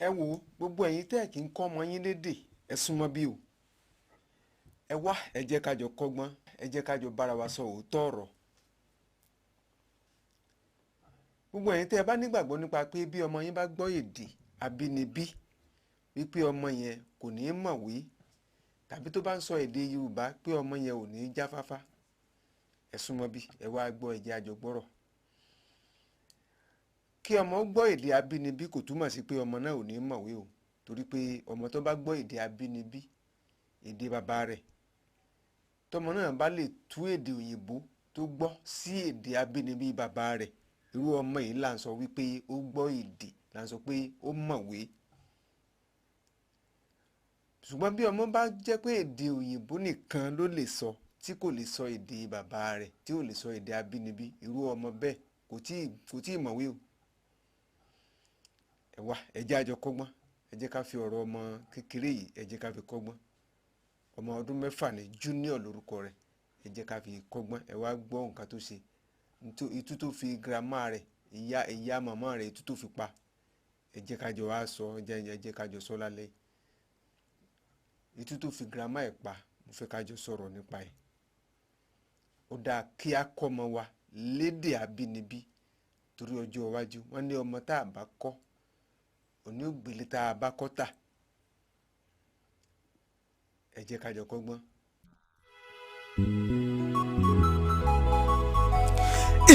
ẹ wo gbogbo ẹ̀yin tẹ́ ẹ̀ kí ń kọ́ ọmọ yín lédè ẹ súnmọ́ bí o. Ẹ wá ẹ jẹ́ ká jọ kọ́gbọ́n, ẹ jẹ́ ká jọ bára wa sọ òótọ́ ọ̀rọ̀. Gbogbo ẹ̀yin tẹ́ ẹ bá nígbàgbọ́ nípa pé bí ọmọ yín bá gbọ́ èdè abínibí wípé ọmọ yẹn kò ní mọ̀wé, tàbí tó bá ń sọ èdè Yorùbá pé ọmọ yẹn ò ní jáfáfá, ẹ súnmọ́ bí ẹ wá gbọ́ ẹ jẹ́ a jọ gbọ́rọ̀. Kí ọmọ gbọ́ èdè abínibí kò túmọ̀ sí pé ọmọ náà ò ní mọ̀wé o, torí pé ọmọ tó bá gbọ́ èdè abínibí, èdè bàbá rẹ̀, tọmọ náà bá lè tú èdè òyìnbó tó gbọ́ sí èdè abínibí bàbá rẹ̀, irú ọmọ yìí là ń sọ wípé ó gbọ́ èdè, là ń sọ pé ó mọ̀wé. Ṣùgbọ́n bí ọmọ bá jẹ́ pé èdè òyìnbó nìkan ló lè sọ, tí kò lè sọ èdè bàbá rẹ̀, tí ò lè sọ èdè abínibí, irú ọmọ bẹ́ẹ̀ kò tíì mọ̀wé o. Ẹ wá ẹ jẹ́ a jọ kọ́gbọ́n, ẹ jẹ́ ká fi ọ̀rọ̀ ọmọ kékeré yìí ẹ jẹ́ ká fi kọ́gbọ́n. Ọmọ ọdún 6 ní Junior lórúkọ rẹ̀, ẹ jẹ́ ká fi kọ́gbọ́n. Ẹ wá gbọ́ nǹkan tó ṣe, itú tó fi girama rẹ̀, ìyá màmá rẹ̀ itú tó fi pa. Ẹ jẹ́ ká jọ wá sọ, ẹ jẹ́ ká jọ sọ lálẹ́. Itú tó fi girama ẹ̀ pa, mo fẹ́ ká jọ sọ̀rọ̀ nípa ẹ̀. Ó dáa kí a kọ́ ọmọ wa lédè abínibí torí ọjọ́ iwájú. Wọ́n ní ọmọ tá a bá kọ́ òní ògbélé tá a bá kọ́ tà. Ẹ jẹ́ ká jọ kọ́gbọ́n.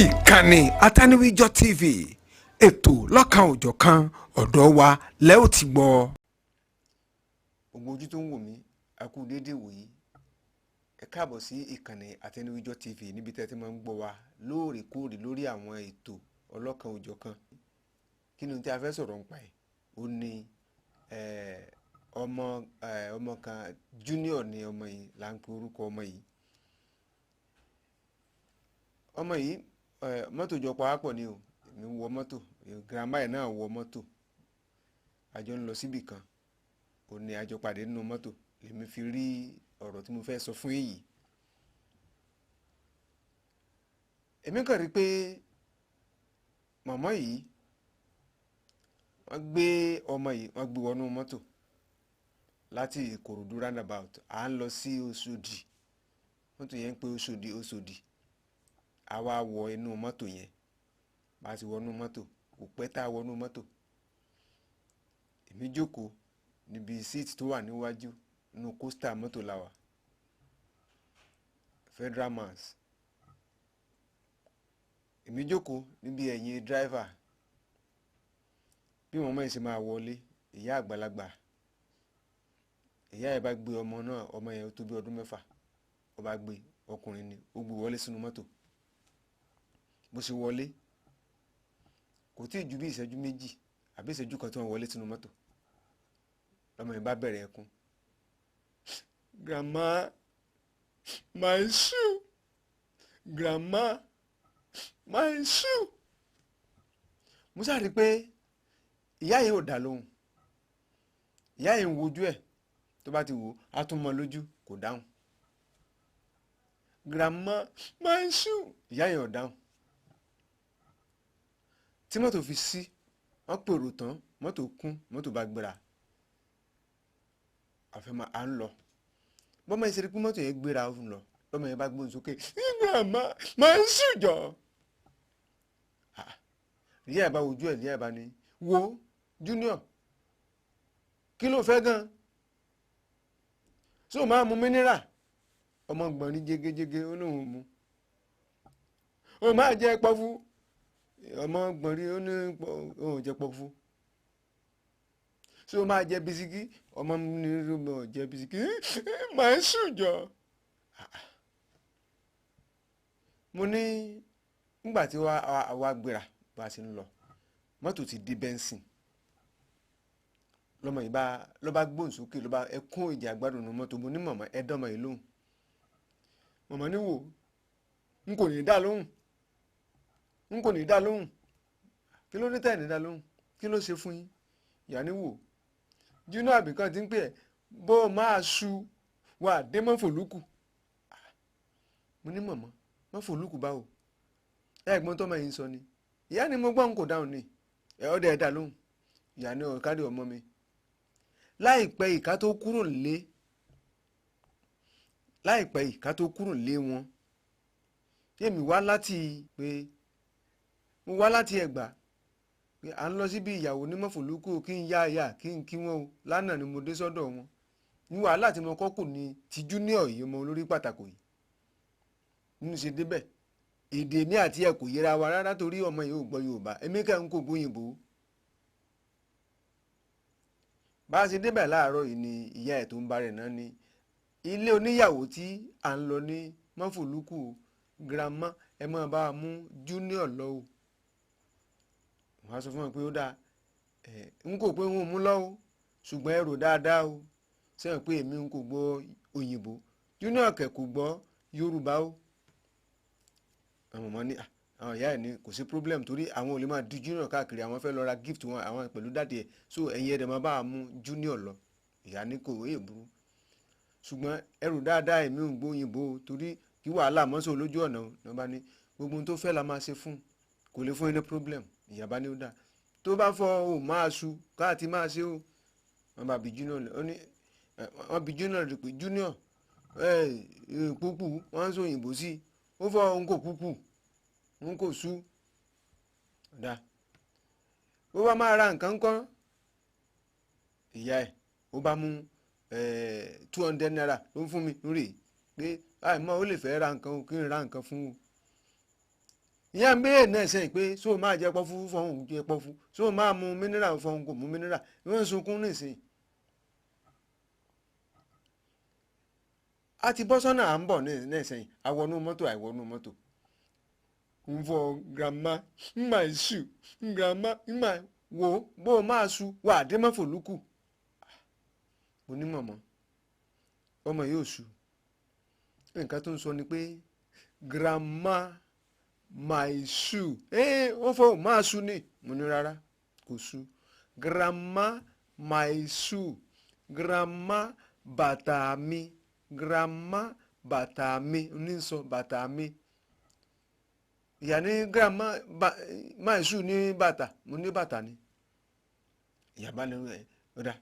Ìkànnì Atáníwíjọ́ TV, ètò lọ́kan òjọ̀kan ọ̀dọ̀ wa lẹ́ ò ti gbọ́. Gbogbo ojú tó ń wò mí, a kú déédéé wòyí. Ẹ káàbọ̀ sí ìkànnì Atáníwíjọ́ TV níbi tẹ́ ti máa ń gbọ́ wa lóòrèkóòrè lórí àwọn ètò ọlọ́kan òjọ̀kan. Kí ni tí a fẹ́ sọ̀rọ̀ nípa ẹ̀? Ó ní ọmọ kan Junior ni ọmọ yìí, là ń pe orúkọ ọmọ yìí. Ọmọ yìí mọ́tò jọ pawápọ̀ ni o, èmi wọ mọ́tò, girama ẹ̀ náà wọ mọ́tò, a jọ ń lọ síbì kan, ó ní a jọ pàdé nínú mọ́tò, lèmi fi rí ọ̀rọ̀ tí mo fẹ́ sọ fún èyí. Èmi kàn rí pé màmá yìí wọ́n gbé ọmọ yìí wọ́n gbé wọnú mọ́tò láti Ìkòròdú roundabout, à ń lọ sí Òṣòdì, mọ́tò yẹn ń pé Òṣòdì. A wá wọ inú mọ́tò yẹn, bá ti wọnú mọ́tò kò pẹ́ tá a wọnú mọ́tò. Èmi jókòó níbi síìtì tó wà níwájú, inú kóstà mọ́tò la wà, Federal Mass. Èmi jókòó níbi ẹ̀yìn dráìvà. Bí màmá yìí ṣe máa wọlé, ìyá àgbàlagbà, ìyá ẹ̀ bá gbé ọmọ náà, ọmọ yẹn tó bí ọdún 6, ó bá gbé, ọkùnrin ni, ó gbé wọlé sínú mọ́tò. Bó ṣe wọlé, kò tí ì ju bí ìṣẹ́jú 2 àbí ìṣẹ́jú kan tí wọ́n wọlé sínú mọ́tò, lọ́mọ yẹn bá bẹ̀rẹ̀ ẹkún. Grandma, my shoe, grandma, my shoe. Mo sá rí pé ìyá yẹn ò dá lóhùn. Ìyá yẹn ń wojú ẹ̀, tó bá ti wò á tún mọ lójú, kò dáhùn. Grandma, my shoe, ìyá yẹn ò dáhùn. Tí mọ́tò fi sí, wọ́n pèrò tán, mọ́tò kún, mọ́tò bá gbéra. À ń lọ. Bọ́mọ yẹn ṣe rí pé mọ́tò yẹn gbéra ó ń lọ, lọ́mọ yẹn bá gbóhùn sókè, Grandma, my shoe jọ. Ìyá ẹ̀ bá wojú ẹ̀, ìyá ẹ̀ bá ní, wo Junior, kí ló fẹ́ gan? Ṣé o máa mu mineral? Ọmọ gbọ̀n ní jégéjégé, ó lóun mu. O máa jẹ pọ́fú? Ọmọ gbọ̀n rí, ó ní òun jẹ pọ́fú. Ṣé o máa jẹ bisikí? Ọmọ ní ó jẹ bisikí. Màá sùn jọ. Mo ní nígbà tí wàá gbéra bá a ṣe ń lọ, mọ́tò ti di bẹ́ńsìn. Lọ́mọ yìí ló bá gbóhùn sókè, ló bá ẹkún ìjà àgbàdo nínú mọ́tò. Mo ní màmá ẹ dán ọmọ yìí lóhùn. Màmá ní wò, n kò ní dá lóhùn, n kò ní dá lóhùn. Kí ló ní tẹ́ ẹ̀ ní dá lóhùn? Kí ló ṣe fún yín? Ìyá ní wò, Junior àbíkan ti ń pè ẹ́ bó máa ṣu wà dé mọ́fòlùkù. Mo ní màmá mọ́fòlùkù báwo? Ẹ̀gbọ́n tọ́mọ yìí ń sọ ni. Ìyá ni mo gbọ́ n kò dáhùn ni. Ọdẹ ẹ̀dá lóhùn. ìyá ní ọ̀kadì ọmọ mi láìpẹ́ ìka tó kúrò nílé wọn èmi wá láti Ẹ̀gbá pé à ń lọ síbi ìyàwó ní mọ̀fòlúkù kí n yá àyà kí n kí wọn o lánàá ni mo dé sọ́dọ̀ wọn ní wàhálà tí mo kọ́ kù ní ti junior yìí ọmọ olórí pàtàkì yìí nínú ṣe débẹ̀ èdè mi àti ẹ̀ kò yẹra wa rárá torí ọmọ yìí ò gbọ́ Yorùbá èmi kẹ́ ń kó gbóyìnbó. bá a ṣe débẹ̀ láàárọ̀ yìí ni ìyá ẹ̀ tó ń bá rẹ̀ náà ní ilé oníyàwó tí à ń lọ ní mọ́fòlúkù girama ẹ máa bá a mú junior lọ o. wọ́n á sọ fún wọn pé ó dáa n kò pé wọn ò mú lọ́wọ́ ṣùgbọ́n ẹ rò dáadáa o sẹ́yìn pé èmi n kò gbọ́ òyìnbó junior kẹ̀ kò gbọ́ Yorùbá o. àwọn ọmọ ní àwọn ìyá ẹ̀ ní kò sí problem torí àwọn ò lè máa di junior káàkiri àwọn fẹ́ lọ ra gift wọn àwọn pẹ̀lú dáàdì ẹ̀ so ẹ̀yin ẹ̀dẹ̀ máa bá a mú junior lọ ìyá ní kò wéè burú ṣùgbọ́n ẹ rò dáadáa èmi ò gbọ́ òyìnbó o torí kí wàhálà mọ́sọ̀ lójú ọ̀nà ní wọ́n bá ní gbogbo ohun tó fẹ́ la máa ṣe fún kò lè fún ẹni problem ìyá bá ní ó dà tó bá fọ ò máa su káàtì máa ṣe o wọ́n bá bi junior ó ní wọ́n bi junior rẹ̀ pé junior púpù wọ́n ń sọ òyìnbó sí ó fọ òun kò púpù òun kò su dà ó bá máa ra nǹkan kan ìyá ẹ̀ ó bá mú 200 naira ló ń fún mi lórí pé àìmọ́ ó lè fẹ́ ra nǹkan kí n ra nǹkan fún o. ìyá ń béèrè náà sẹ́yìn pé sóò máa jẹ pọ́fú fọ́hùn jẹ pọ́fú sóò máa mu mineral fọ́hùn kò mu mineral wọ́n ń sunkún nísìnyí. a ti bọ́ sọ́nà à ń bọ̀ náà sẹ́yìn àwọnú mọ́tò àìwọnú mọ́tò. ń fọ grandma ń máa ṣù grandma ń máa wò bó o máa ṣu wà á dé mọ́fòlúkù. mo ní mọ̀mọ́ ọmọ yóò ṣu nǹkan tó ń sọ ni pé grandma my shoe ó fọ máa ṣu ni mo ní rárá kò ṣu grandma my shoe grandma bàtà mi grandma bàtà mi ní sọ bàtà mi ìyá ní grandma my shoe ní bàtà mo ní bàtà ni ìyá bá lẹ́nu ẹ̀ ọ̀dà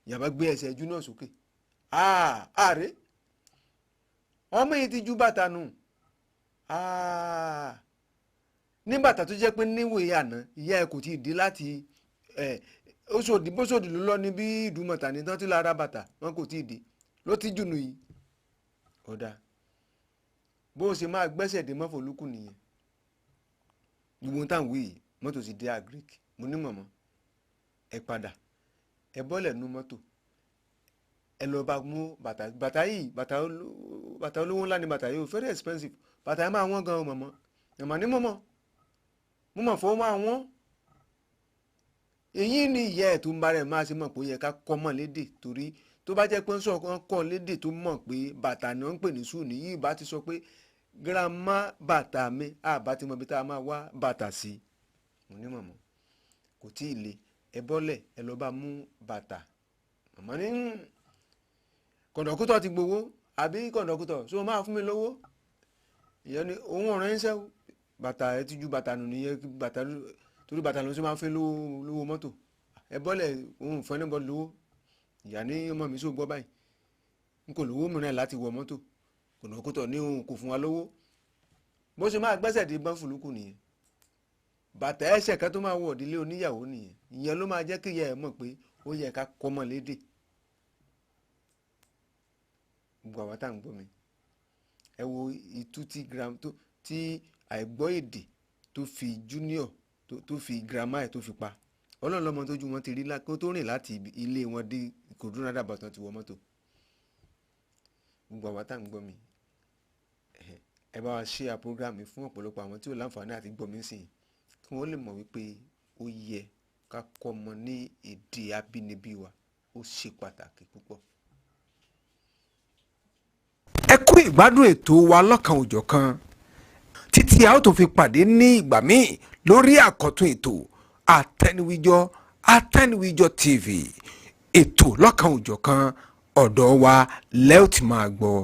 ìyá bá gbé ẹsẹ̀ ẹjú náà sókè ààrẹ ọmọ yìí ti ju bàtà nù ní bàtà tó jẹ́ pé níwèé àná ìyá ẹ̀ kò tí ì dé láti bóṣòdì ló lọ ní bí ìdúmọ̀tà ní tán tí lára bàtà wọn kò tí ì dé ló ti jùnú yìí ọ̀dà bó ṣe máa gbẹ́sẹ̀ dé mọ́fòlúkù nìyẹn gbogbo táwọn wí yìí mọ́tò ti dé agric mo ní mọ̀mọ́ ẹ padà ẹ bọ́lẹ̀ nú mọ́tò ẹ lọ bá mú bàtà yìí bàtà olówó ńlá ni bàtà yìí very expensive bàtà yìí máa wọ́n gan mọ̀mọ́ ẹ̀mọ́ ní mọ̀mọ́ mo mọ̀ fọwọ́ máa wọ́n èyí ni ìyá ẹ̀ tó ń bá rẹ̀ máa ṣe mọ̀ pé ó yẹ ká kọ́ mọ̀ lédè torí tó bá jẹ́ pé ń sọ kọ́ lédè tó mọ̀ pé bàtà ni wọ́n ń pè ní sùn nìyí bá ti sọ pé girama bàtà mi àbá ti mọ ibi tá a máa wá bàtà sí mo ní mọ̀mọ́ kò tí ì le ẹ bọ́lẹ̀ ẹ lọ bá mú bàtà mọ̀mọ́ ní kọ̀ǹdọ̀kútọ̀ ti gbowó àbí kọ̀ǹdọ̀kútọ̀ so máa fún mi lówó ìyẹn ni òun ọ̀rọ̀ ń ṣẹ́ bàtà ẹ ti ju bàtà nù nìyẹn bàtà torí bàtà ló ṣe máa ń fẹ́ lówó mọ́tò ẹ bọ́lẹ̀ òun fẹ́ níbọ̀ lówó ìyá ní ọmọ mi sóò gbọ́ báyìí n kò lówó mìíràn láti wọ mọ́tò kọ̀ǹdọ̀kútọ̀ ní òun kò fún wa lówó bó ṣe máa gbẹ́sẹ̀ dé bọ́n fùlùkù nìyẹn bàtà ẹsẹ̀ kan tó máa wọ̀ ìdílé oníyàwó nìyẹn ìyẹn ló máa jẹ́ kí ìyá ẹ̀ mọ̀ pé ó yẹ ká kọ́ mọ́ lédè gbogbo àwọn tá à ń gbọ́ mi ẹ wo ìtú tí àìgbọ́ èdè tó fi junior tó fi grandma ẹ̀ tó fi pa ọlọ́run lọ́mọ tójú wọn ti rí kó tó rìn láti ilé wọn dé Kaduna dàbàtàn ti wọ mọ́tò gbogbo àwọn tá à ń gbọ́ mi ẹ bá wa share program mi fún ọ̀pọ̀lọpọ̀ àwọn tí ò láǹfààní àti gbọ́ mi sìn kí wọ́n lè mọ̀ wípé ó yẹ ká kọ́ ọmọ ní èdè abínibí wa ó ṣe pàtàkì púpọ̀. ẹ kú ìgbádùn ètò wa lọ́kan òjọ̀kan títí a ó tó fi pàdé ní ìgbà míì lórí àkọ́tún ètò Àtẹnuwíjọ TV ètò lọ́kan òjọ̀kan ọ̀dọ̀ wa lẹ́ẹ̀ tí máa gbọ́.